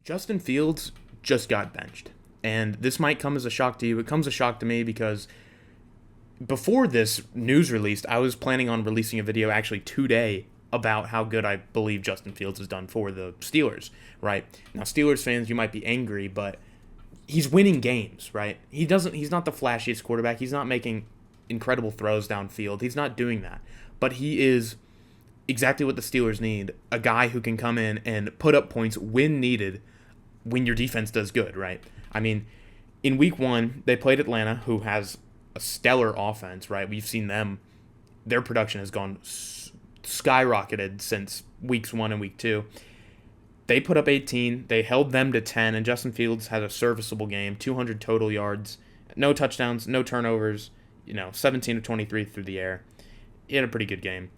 Justin Fields just got benched. And this might come as a shock to you. It comes as a shock to me because before this news released, I was planning on releasing a video actually today about how good I believe Justin Fields has done for the Steelers, right? Now, Steelers fans, you might be angry, but he's winning games, right? He's not the flashiest quarterback. He's not making incredible throws downfield. He's not doing that. But he is exactly what the Steelers need, a guy who can come in and put up points when needed when your defense does good, right? I mean, in week 1, they played Atlanta, who has a stellar offense, right? We've seen them. Their production has gone skyrocketed since weeks 1 and week 2. They put up 18. They held them to 10, and Justin Fields had a serviceable game, 200 total yards, no touchdowns, no turnovers, 17 of 23 through the air. He had a pretty good game.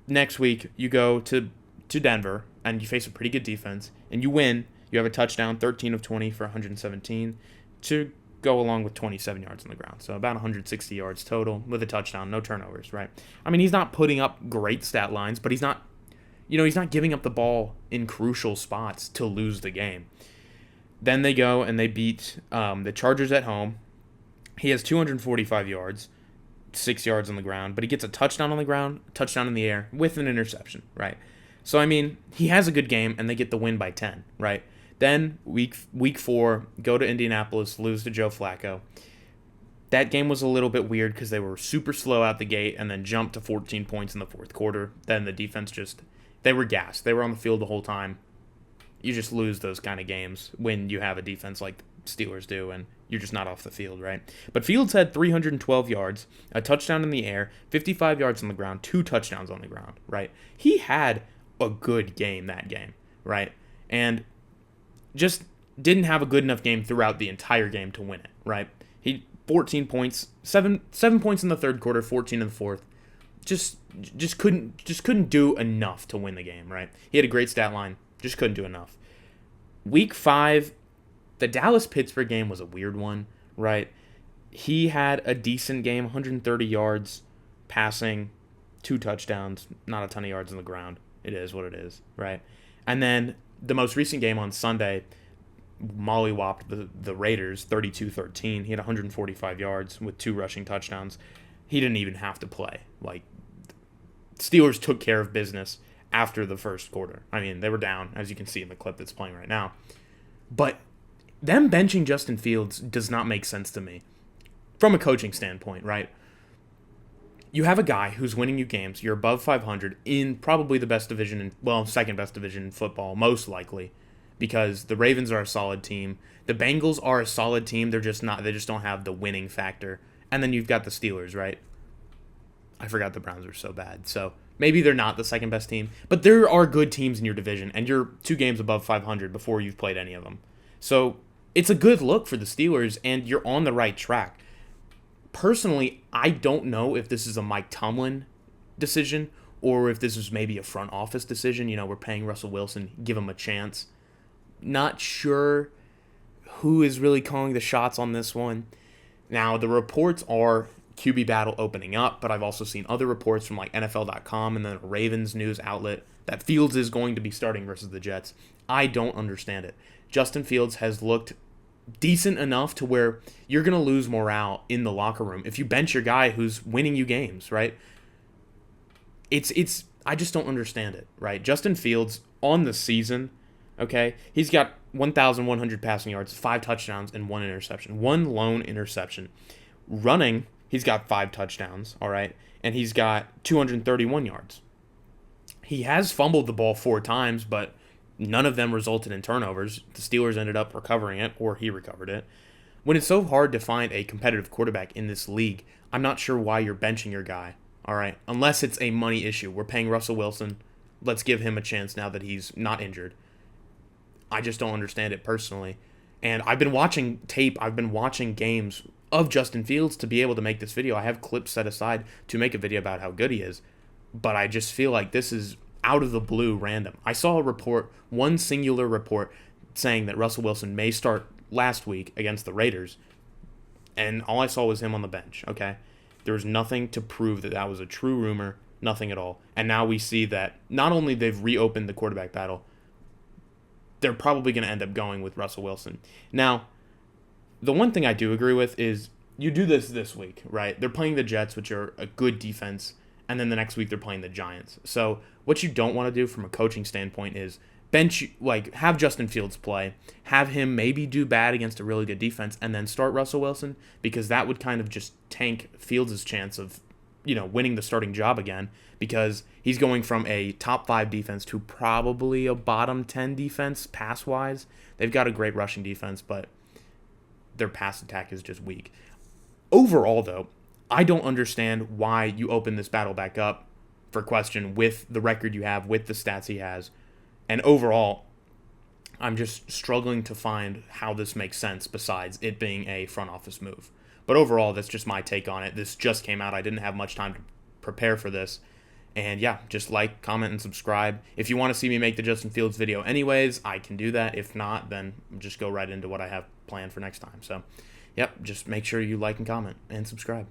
Next week, you go to Denver, and you face a pretty good defense, and you win. You have a touchdown, 13 of 20 for 117, to go along with 27 yards on the ground. So about 160 yards total with a touchdown, no turnovers, right? I mean, he's not putting up great stat lines, but he's not giving up the ball in crucial spots to lose the game. Then they go and they beat the Chargers at home. He has 245 yards, 6 yards on the ground, but he gets a touchdown on the ground, touchdown in the air, with an interception, right? So, I mean, he has a good game, and they get the win by 10, right? Then, week 4, go to Indianapolis, lose to Joe Flacco. That game was a little bit weird because they were super slow out the gate and then jumped to 14 points in the fourth quarter. Then the defense they were gassed. They were on the field the whole time. You just lose those kind of games when you have a defense like the Steelers do and you're just not off the field, right? But Fields had 312 yards, a touchdown in the air, 55 yards on the ground, 2 touchdowns on the ground, right? He had a good game that game, right? And just didn't have a good enough game throughout the entire game to win it, right? He 14 points, 7 points in the third quarter, 14 in the fourth. Just couldn't do enough to win the game, right? He had a great stat line, just couldn't do enough. Week 5, the Dallas-Pittsburgh game was a weird one, right? He had a decent game, 130 yards passing, 2 touchdowns, not a ton of yards on the ground. It is what it is, right? And then the most recent game on Sunday, mollywopped the Raiders 32-13. He had 145 yards with 2 rushing touchdowns. He didn't even have to play. Like, Steelers took care of business after the first quarter. I mean, they were down, as you can see in the clip that's playing right now. But them benching Justin Fields does not make sense to me from a coaching standpoint, right? You have a guy who's winning you games. You're above 500 in probably the best division, second best division in football, most likely, because the Ravens are a solid team. The Bengals are a solid team. They just don't have the winning factor. And then you've got the Steelers, right? I forgot the Browns are so bad. So maybe they're not the second best team, but there are good teams in your division, and you're 2 games above 500 before you've played any of them. So it's a good look for the Steelers, and you're on the right track. Personally, I don't know if this is a Mike Tomlin decision or if this is maybe a front office decision. We're paying Russell Wilson, give him a chance. Not sure who is really calling the shots on this one. Now, the reports are QB battle opening up, but I've also seen other reports from like NFL.com and then a Ravens news outlet that Fields is going to be starting versus the Jets. I don't understand it. Justin Fields has looked decent enough to where you're going to lose morale in the locker room if you bench your guy who's winning you games, right? I just don't understand it, right? Justin Fields on the season, okay, he's got 1,100 passing yards, 5 touchdowns, and 1 interception. 1 lone interception. Running, he's got 5 touchdowns, all right, and he's got 231 yards. He has fumbled the ball 4 times, but none of them resulted in turnovers. The Steelers ended up recovering it, or he recovered it. When it's so hard to find a competitive quarterback in this league, I'm not sure why you're benching your guy, all right? Unless it's a money issue. We're paying Russell Wilson. Let's give him a chance now that he's not injured. I just don't understand it personally. And I've been watching tape. I've been watching games of Justin Fields to be able to make this video. I have clips set aside to make a video about how good he is. But I just feel like this is out of the blue random. I saw a report, one singular report, saying that Russell Wilson may start last week against the Raiders, and all I saw was him on the bench, okay? There was nothing to prove that was a true rumor, nothing at all. And now we see that not only they've reopened the quarterback battle, they're probably going to end up going with Russell Wilson. Now, the one thing I do agree with is you do this week, right? They're playing the Jets, which are a good defense, and then the next week they're playing the Giants. So what you don't want to do from a coaching standpoint is have Justin Fields play, have him maybe do bad against a really good defense, and then start Russell Wilson, because that would kind of just tank Fields' chance of, winning the starting job again, because he's going from a top 5 defense to probably a bottom 10 defense pass-wise. They've got a great rushing defense, but their pass attack is just weak. Overall, though, I don't understand why you open this battle back up for question with the record you have, with the stats he has. And overall, I'm just struggling to find how this makes sense besides it being a front office move. But overall, that's just my take on it. This just came out. I didn't have much time to prepare for this. And yeah, just like, comment, and subscribe. If you want to see me make the Justin Fields video anyways, I can do that. If not, then just go right into what I have planned for next time. So, yep, just make sure you like and comment and subscribe.